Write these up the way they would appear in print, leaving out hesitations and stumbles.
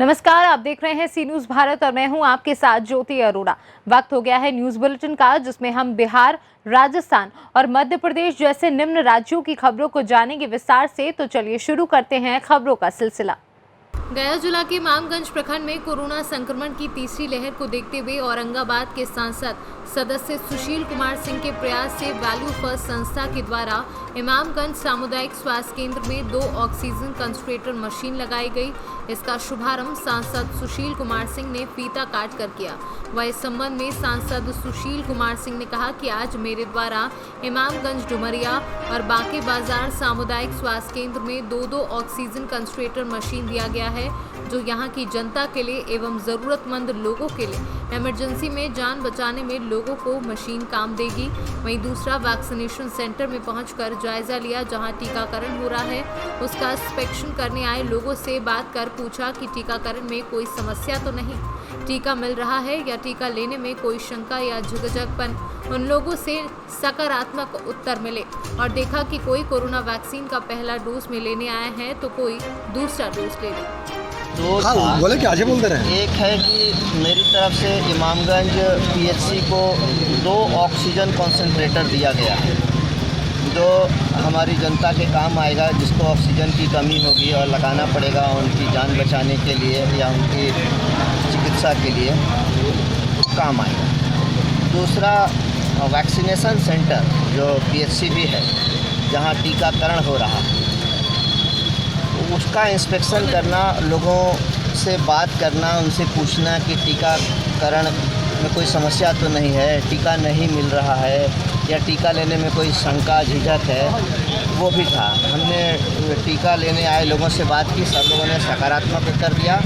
नमस्कार, आप देख रहे हैं सी न्यूज भारत और मैं हूं आपके साथ ज्योति अरोड़ा। वक्त हो गया है न्यूज बुलेटिन का, जिसमें हम बिहार, राजस्थान और मध्य प्रदेश जैसे निम्न राज्यों की खबरों को जानेंगे विस्तार से। तो चलिए शुरू करते हैं खबरों का सिलसिला। गया जिला के इमामगंज प्रखंड में कोरोना संक्रमण की तीसरी लहर को देखते हुए औरंगाबाद के सांसद सदस्य सुशील कुमार सिंह के प्रयास से वैल्यू फर्स्ट संस्था के द्वारा इमामगंज सामुदायिक स्वास्थ्य केंद्र में 2 ऑक्सीजन कंसंट्रेटर मशीन लगाई गई। इसका शुभारंभ सांसद सुशील कुमार सिंह ने फीता काट कर किया। वह इस संबंध में सांसद सुशील कुमार सिंह ने कहा कि आज मेरे द्वारा इमामगंज डुमरिया और बांके बाजार सामुदायिक स्वास्थ्य केंद्र में 2 ऑक्सीजन कंसंट्रेटर मशीन दिया गया है, जो यहाँ की जनता के लिए एवं जरूरतमंद लोगों के लिए इमरजेंसी में जान बचाने में लोगों को मशीन काम देगी। वहीं दूसरा, वैक्सीनेशन सेंटर में पहुंचकर जायजा लिया, जहां टीकाकरण हो रहा है। उसका इंस्पेक्शन करने आए लोगों से बात कर पूछा कि टीकाकरण में कोई समस्या तो नहीं, टीका मिल रहा है या टीका लेने में कोई शंका या झिझकपन। उन लोगों से सकारात्मक उत्तर मिले और देखा कि कोई कोरोना वैक्सीन का पहला डोज में लेने आया है तो कोई दूसरा डोज ले ले। बोले कि आगे बोलते रहे। एक है कि मेरी तरफ से इमामगंज पीएचसी को 2 ऑक्सीजन कंसंट्रेटर दिया गया है, जो हमारी जनता के काम आएगा, जिसको ऑक्सीजन की कमी होगी और लगाना पड़ेगा उनकी जान बचाने के लिए या उनकी चिकित्सा के लिए काम आएगा। दूसरा, वैक्सीनेशन सेंटर जो पीएचसी भी है, जहां टीकाकरण हो रहा है, उसका इंस्पेक्शन करना, लोगों से बात करना, उनसे पूछना कि टीकाकरण में कोई समस्या तो नहीं है, टीका नहीं मिल रहा है या टीका लेने में कोई शंका झिझक है, वो भी था। हमने टीका लेने आए लोगों से बात की, सब लोगों ने सकारात्मक उत्तर दिया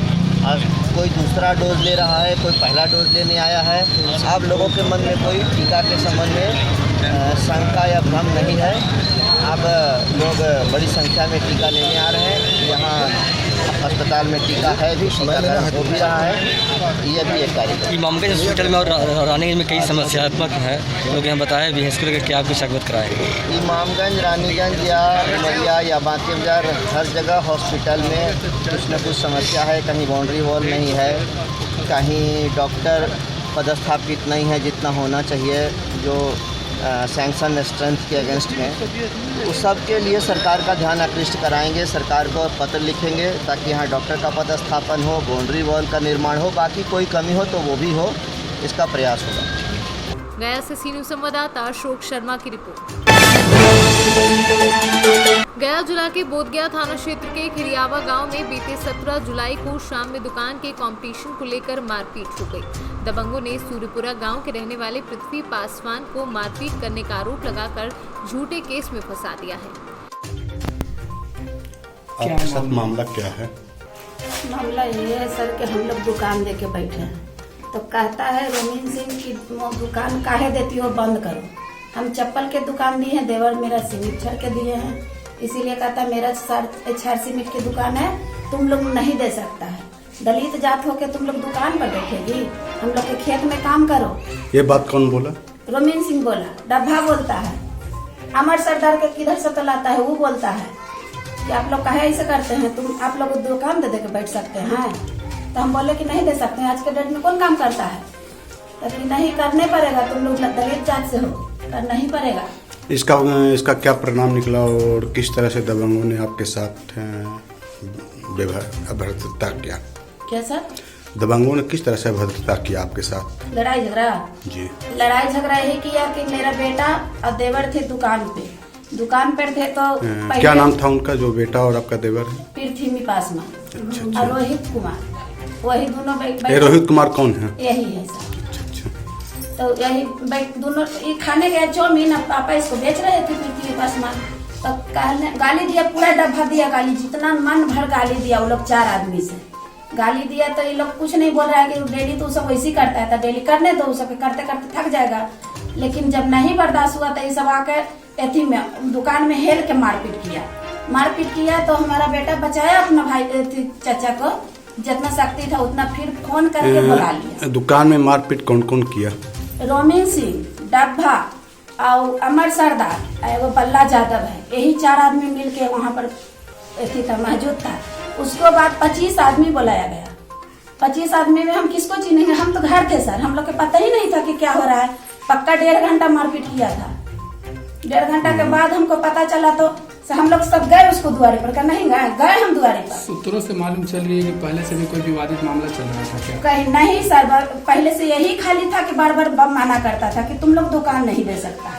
और कोई दूसरा डोज ले रहा है, कोई पहला डोज लेने आया है। अब लोगों के मन में कोई टीका के संबंध में शंका या भ्रम नहीं है। अब लोग बड़ी संख्या में टीका लेने आ रहे हैं। यहाँ अस्पताल में टीका है भी, टीकाकरण हो भी रहा है। ये भी एक कार्यक्रम। इमामगंज हॉस्पिटल में और रानीगंज में कई समस्यात्मक हैं, लोग यहाँ बताए भी हैं, इसको लेकर क्या आप कुछ अवगत कराएंगे? इमामगंज, रानीगंज या डुमरिया या बांके बाजार, हर जगह हॉस्पिटल में कुछ न कुछ समस्या है। कहीं बाउंड्री वॉल नहीं है, कहीं डॉक्टर पदस्थापित नहीं है जितना होना चाहिए, जो सैंक्शन स्ट्रेंथ के अगेंस्ट में। उस सब के लिए सरकार का ध्यान आकृष्ट कराएंगे, सरकार को पत्र लिखेंगे ताकि यहाँ डॉक्टर का पदस्थापन हो, बाउंड्री वॉल का निर्माण हो, बाकी कोई कमी हो तो वो भी हो, इसका प्रयास होगा। गया से सी न्यूज संवाददाता अशोक शर्मा की रिपोर्ट। गया जिला के बोधगया थाना क्षेत्र के खिरियावा गांव में बीते 17 जुलाई को शाम में दुकान के कंपटीशन को लेकर मारपीट हो गई। दबंगों ने सूर्यपुरा गांव के रहने वाले पृथ्वी पासवान को मारपीट करने का आरोप लगाकर झूठे केस में फंसा दिया है। आपके साथ मामला क्या है? मामला ये है सर कि हम लोग दुकान देके बैठे हैं, तो कहता है रमीन सिंह की दुकान काहे देती हो, बंद करो। हम चप्पल के दुकान दिए हैं, देवर मेरा सीमेंट छड़ के दिए हैं, इसीलिए कहता मेरा छड़ सीमेंट की दुकान है, तुम लोग नहीं दे सकता है। दलित जात होके तुम लोग दुकान पर बैठेगी, हम लोग के खेत में काम करो। ये बात कौन बोला? रमीन सिंह बोला, डब्बा बोलता है, अमर सरदार के किधर से तो लाता है, वो बोलता है कि आप लोग काहे ऐसे करते हैं, तुम आप लोग दुकान दे के बैठ सकते हैं। तो हम बोले कि नहीं दे सकते हैं, आज के डेट में कौन काम करता है, तो नहीं करने पड़ेगा, तुम लोग दलित जात से हो, करना ही पड़ेगा। इसका क्या परिणाम निकला और किस तरह से दबंगों ने आपके साथ अभद्रता किया? क्या सर? दबंगों ने किस तरह से अभद्रता किया आपके साथ? लड़ाई झगड़ा? जी, लड़ाई झगड़ा यही किया कि मेरा बेटा और देवर थे दुकान पर थे, तो क्या नाम था उनका, जो बेटा और आपका देवर है? पृथ्वी पासवान अच्छा। और रोहित कुमार, वही दोनों रोहित कुमार कौन है? यही है सर। तो यही दोनों ये खाने गए चौमीन, पापा इसको बेच रहे थे पृथ्वी पासवान, तो गाली दिया, पूरा डब्बा दिया गाली, जितना मन भर गाली दिया। वो लोग 4 आदमी से गाली दिया, तो ये लोग कुछ नहीं बोल रहा है कि डेली तो सब वैसे ही करता है, तो डेली करने दो, सब करते करते थक जाएगा। लेकिन जब नहीं बर्दाश्त हुआ तो ये सब आकर एथी में दुकान में हेल के मारपीट किया। तो हमारा बेटा बचाया अपना भाई चाचा को, जितना शक्ति था उतना, फिर फोन करके बुला लिया। दुकान में मारपीट कौन कौन किया? रमीन सिंह, डब्बा और अमर सरदार, वो बल्ला यादव है, यही 4 आदमी मिलके वहाँ पर था, मौजूद था। उसके बाद 25 आदमी बुलाया गया। 25 आदमी में हम किसको चिनेंगे? हम तो घर थे सर, हम लोग को पता ही नहीं था कि क्या हो रहा है। पक्का 1.5 घंटा मारपीट किया था। 1.5 घंटा के बाद हमको पता चला तो हम लोग सब गए उसको द्वारे पर, कर नहीं गए हम द्वारे पर। सूत्रों से मालूम चल रही है कि पहले से भी कोई विवादित मामला चल रहा था क्या? कहीं नहीं सर, पहले से यही खाली था कि बार बार माना करता था कि तुम लोग दुकान नहीं दे सकता है,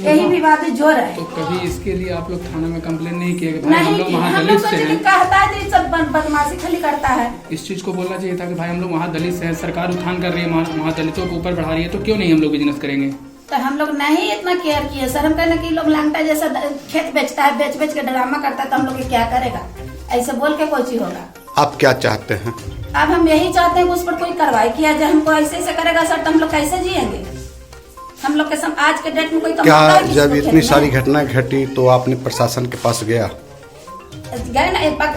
यही विवादित जोर है। तो कभी इसके लिए आप लोग थाना में कंप्लेन नहीं किए कि भाई हम नहीं लोग की, वहाँ हम लोग दलित से सोचे कि हैं? कहता है सब बदमाशी खाली करता है। इस चीज को बोलना चाहिए था कि भाई हम लोग वहाँ दलित से हैं, सरकार उठान कर रही है, वहाँ दलितों को ऊपर बढ़ा रही है, तो क्यों नहीं हम लोग बिजनेस करेंगे? तो हम लोग नहीं इतना केयर किए सर। हम कहने कि लोग लांगटा जैसा खेत बेचता है, बेच बेच के ड्रामा करता है, तो हम लोग क्या करेगा? ऐसे बोल के कोई चीज होगा। आप क्या चाहते हैं? अब हम यही चाहते हैं कि उस पर कोई कार्रवाई किया जाए। हमको ऐसे करेगा सर तो हम लोग कैसे जिएंगे? हम लोग के आज के डेट में कोई क्या जब इतनी सारी घटना घटी तो आपने प्रशासन के पास गया? गए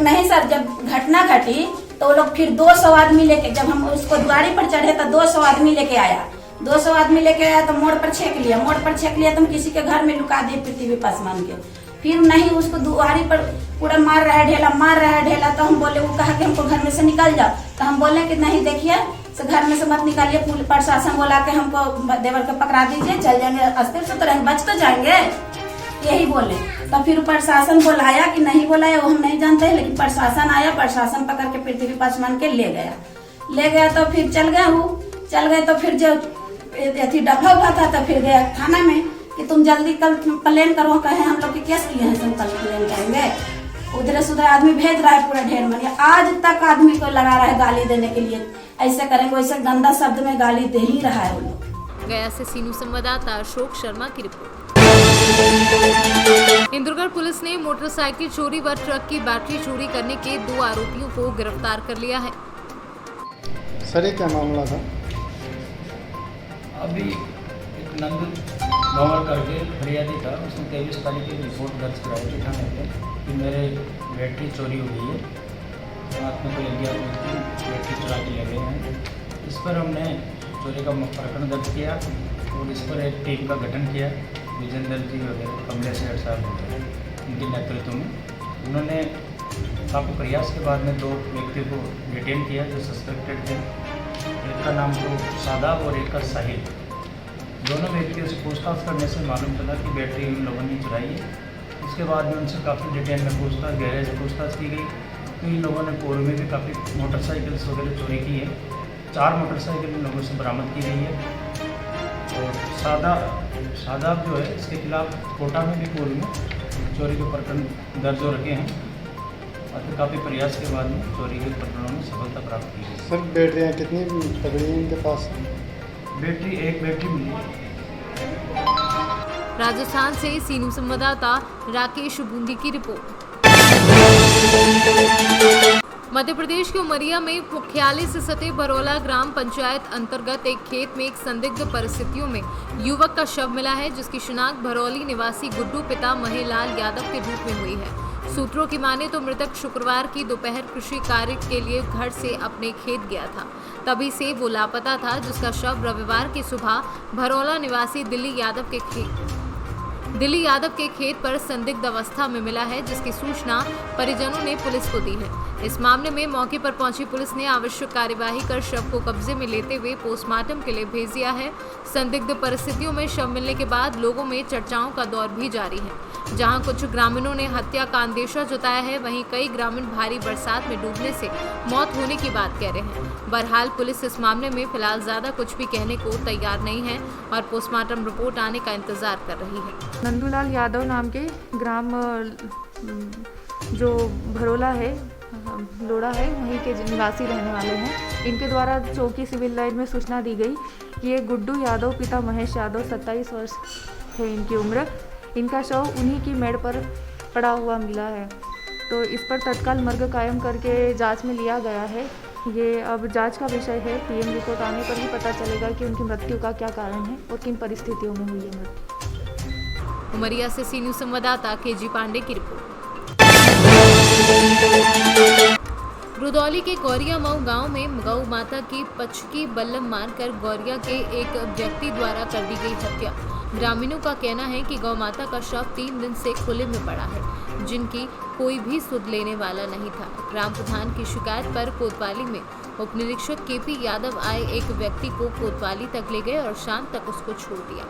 नहीं सर, जब घटना घटी तो वो लोग फिर 200 आदमी लेके, जब हम उसको द्वारी पर चढ़े तो 200 आदमी लेके आया। 200 आदमी लेके आया तो मोड़ पर छेक लिया तो हम किसी के घर में लुका दिए पृथ्वी पासवान के। फिर नहीं, उसको दुआरी पर पूरा मार रहा है ढेला। तो हम बोले, वो कहा कि हमको घर में से निकल जाओ। तो हम बोले कि नहीं देखिए, घर में से मत निकालिए, प्रशासन बोला के हमको देवर को पकड़ा दीजिए, चल जाएंगे, अस्थिर से तो रहेंगे, बच तो जाएंगे, यही बोले। तो फिर प्रशासन बुलाया कि नहीं बुलाया वो हम नहीं जानते हैं, लेकिन प्रशासन आया, प्रशासन पकड़ के पृथ्वी पासवान के ले गया। तो फिर चल गए तो फिर जो डफा हुआ था तो फिर गया थाना में कि तुम जल्दी कल प्लेन करो, कहे हम लोग के केस किए हैं, तुम कल प्लेन करेंगे। उधर सुधर आदमी भेज रहा है पूरा ढेर मनी, आज तक आदमी को लगा रहा है गाली देने के लिए, ऐसे करेंगे वैसे गंदा शब्द में गाली दे ही रहा है वो लोग। गया से सीनू संवाददाता अशोक शर्मा की रिपोर्ट। इंद्रगढ़ पुलिस ने मोटरसाइकिल चोरी व ट्रक की बैटरी चोरी करने के 2 आरोपियों को गिरफ्तार कर लिया है। सर ये क्या मामला था? अभी एक नंद भंवर करके फरियादी था, उसने 23 तारीख की रिपोर्ट दर्ज कराई थी थाने पे कि मेरे बैटरी चोरी हो गई है, रात में कोई अज्ञात व्यक्ति बैटरी चुरा के ले गए हैं। इस पर हमने चोरी का प्रकरण दर्ज किया और इस पर एक टीम का गठन किया। विजेंद्र जी वगैरह, कमलेश सेठ साहब वगैरह, उनके नेतृत्व में उन्होंने काफ़ी प्रयास के बाद में 2 व्यक्तियों को डिटेन किया जो सस्पेक्टेड थे। एक का नाम तो शादाब और एक का साहिल। दोनों व्यक्तियों से पूछताछ करने से मालूम चला कि बैटरी इन लोगों ने चुराई है। उसके बाद में उनसे काफ़ी डिटेल में पूछताछ, गहरे से पूछताछ की गई तो इन लोगों ने पूर्व में भी काफ़ी मोटरसाइकिल्स वगैरह चोरी की है। 4 मोटरसाइकिल इन लोगों से बरामद की गई है। और शादाब जो है, इसके खिलाफ कोटा में भी पूर्व में चोरी के प्रकरण दर्ज हो रखे हैं और काफ़ी प्रयास के बाद में चोरी के प्रकरणों में सफलता प्राप्त की गई। सर बैटरियाँ कितनी पकड़ी हैं इनके पास? एक बैटरी मिली है। राजस्थान से सीनू संवाददाता राकेश बूंदी की रिपोर्ट। मध्य प्रदेश के उमरिया में मुख्यालय से सटे बरौला ग्राम पंचायत अंतर्गत एक खेत में एक संदिग्ध परिस्थितियों में युवक का शव मिला है, जिसकी शिनाख्त भरौली निवासी गुड्डू पिता महेलाल यादव के रूप में हुई है। सूत्रों की माने तो मृतक शुक्रवार की दोपहर कृषि कार्य के लिए घर से अपने खेत गया था, तभी से वो लापता था, जिसका शव रविवार की सुबह भरौला निवासी दिल्ली यादव के खेत पर संदिग्ध अवस्था में मिला है, जिसकी सूचना परिजनों ने पुलिस को दी है। इस मामले में मौके पर पहुंची पुलिस ने आवश्यक कार्यवाही कर शव को कब्जे में लेते हुए पोस्टमार्टम के लिए भेज दिया है। संदिग्ध परिस्थितियों में शव मिलने के बाद लोगों में चर्चाओं का दौर भी जारी है। जहां कुछ ग्रामीणों ने हत्या का अंदेशा जताया है, वहीं कई ग्रामीण भारी बरसात में डूबने से मौत होने की बात कह रहे हैं। बहरहाल पुलिस इस मामले में फिलहाल ज्यादा कुछ भी कहने को तैयार नहीं है और पोस्टमार्टम रिपोर्ट आने का इंतजार कर रही है। नंदूलाल यादव नाम के ग्राम जो भरोला है, लोड़ा है, वहीं के निवासी रहने वाले हैं। इनके द्वारा चौकी सिविल लाइन में सूचना दी गई कि ये गुड्डू यादव पिता महेश यादव 27 वर्ष है इनकी उम्र। इनका शव उन्हीं की मेड़ पर पड़ा हुआ मिला है, तो इस पर तत्काल मर्ग कायम करके जांच में लिया गया है। ये अब जांच का विषय है। पीएम रिपोर्ट आने पर ही पता चलेगा कि उनकी मृत्यु का क्या कारण है और किन परिस्थितियों में हुई है मृत्यु। उमरिया से सीनू संवाददाता केजी पांडे की रिपोर्ट। रुदौली के गौरिया मऊ गांव में गौ माता की पचकी बल्लम मारकर गौरिया के एक व्यक्ति द्वारा कर दी गई हत्या। ग्रामीणों का कहना है कि गौ माता का शव 3 दिन से खुले में पड़ा है, जिनकी कोई भी सुध लेने वाला नहीं था। ग्राम प्रधान की शिकायत पर कोतवाली में उप निरीक्षक केपी यादव आए एक व्यक्ति को कोतवाली तक ले गए और शाम तक उसको छोड़ दिया।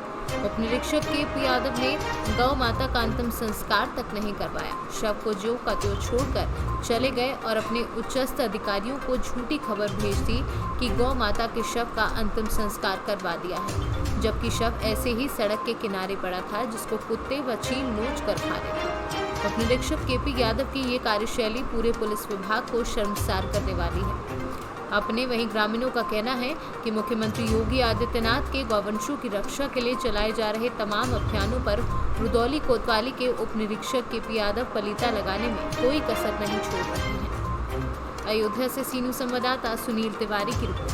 उप निरीक्षक केपी यादव ने गौ माता का अंतिम संस्कार तक नहीं करवाया। शव को ज्यों का त्यों छोड़कर चले गए और अपने उच्चस्थ अधिकारियों को झूठी खबर भेज दी कि गौ माता के शव का अंतिम संस्कार करवा दिया है, जबकि शव ऐसे ही सड़क के किनारे पड़ा था जिसको कुत्ते व चील नोच कर खा रहे थे। उप निरीक्षक केपी यादव की ये कार्यशैली पूरे पुलिस विभाग को शर्मसार करने वाली है। अपने वहीं ग्रामीणों का कहना है कि मुख्यमंत्री योगी आदित्यनाथ के गौवंशों की रक्षा के लिए चलाए जा रहे तमाम अभियानों पर रुदौली कोतवाली के उप निरीक्षक केपी यादव पलीता लगाने में कोई कसर नहीं छोड़ रहे हैं। अयोध्या से सी न्यूज़ संवाददाता सुनील तिवारी की रिपोर्ट।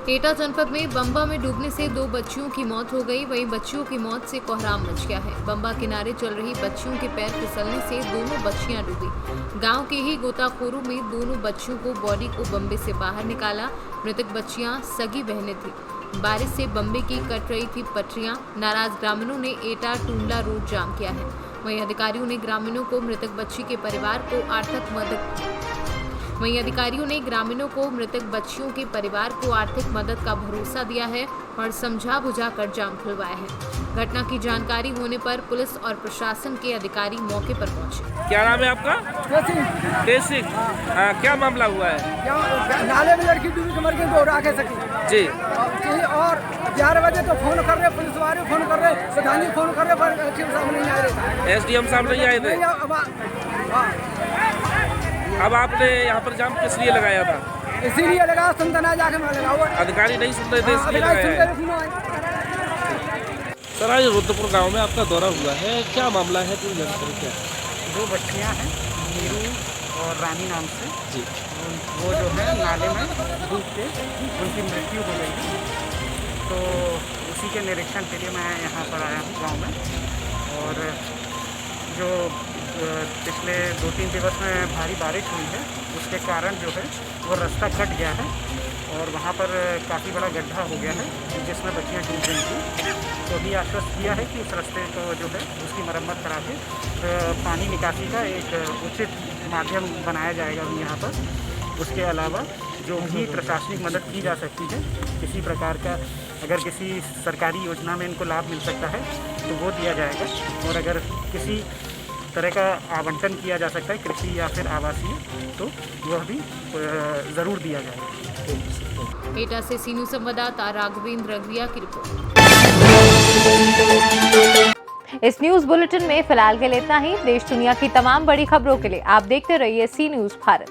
एटा जनपद में बम्बा में डूबने से 2 बच्चियों की मौत हो गई। वहीं बच्चियों की मौत से कोहराम मच गया है। बम्बा किनारे चल रही बच्चियों के पैर फिसलने से दोनों बच्चियां डूबी। गांव के ही गोताखोरों में दोनों बच्चियों को बॉडी को बम्बे से बाहर निकाला। मृतक बच्चियां सगी बहनें थी। बारिश से बम्बे की कट रही थी पटरियां। नाराज ग्रामीणों ने एटा टूंडला रोड जाम किया है। वहीं अधिकारियों ने ग्रामीणों को मृतक बच्ची के परिवार को आर्थिक मदद का भरोसा दिया है और समझा बुझा कर जाम खुलवाया है। घटना की जानकारी होने पर पुलिस और प्रशासन के अधिकारी मौके पर पहुंचे। क्या नाम है आपका? तेज सिंह। क्या मामला हुआ है? नाले में लड़की डूबी मर गई, राह सकी जी। और 11 बजे तो फोन कर रहे, पुलिस वाले फोन कर रहे, प्रधानी फोन कर रहे, पर साहब नहीं आ रहे। SDM साहब नहीं आए थे? अब आपने यहाँ पर जाम किस लिए लगाया था? इसीलिए लगा, सुनता जाके मैं लगाऊंगा। अधिकारी नहीं सुन रहे थे इसलिए लगाया है। सर, आज रुद्रपुर गांव में आपका दौरा हुआ है, क्या मामला है? तो क्या 2 बच्चियां हैं, नीरू और रानी नाम से जी। वो जो है नाले में डूब के उनकी मृत्यु हो गई है। तो उसी के निरीक्षण के लिए मैं यहाँ पर आया हूँ गाँव में। और जो पिछले 2-3 दिवस में भारी बारिश हुई है, उसके कारण जो है वो रास्ता कट गया है और वहाँ पर काफ़ी बड़ा गड्ढा हो गया है जिसमें बच्चियाँ डूब रही थी। तो भी आश्वस्त किया है कि उस रास्ते को जो है उसकी मरम्मत करा के पानी निकासी का एक उचित माध्यम बनाया जाएगा अभी यहाँ पर। उसके अलावा जो भी प्रशासनिक मदद की जा सकती है, किसी प्रकार का अगर किसी सरकारी योजना में इनको लाभ मिल सकता है तो वो दिया जाएगा। और अगर किसी तरह का आवंटन किया जा सकता है कृषि या फिर आवासीय, तो वह भी ज़रूर दिया जाएगा। एटा से सी न्यूज़ संवाददाता राघवेंद्र अग्रिया की रिपोर्ट। इस न्यूज़ बुलेटिन में फिलहाल के लिए इतना ही। देश दुनिया की तमाम बड़ी खबरों के लिए आप देखते रहिए सी न्यूज़ भारत।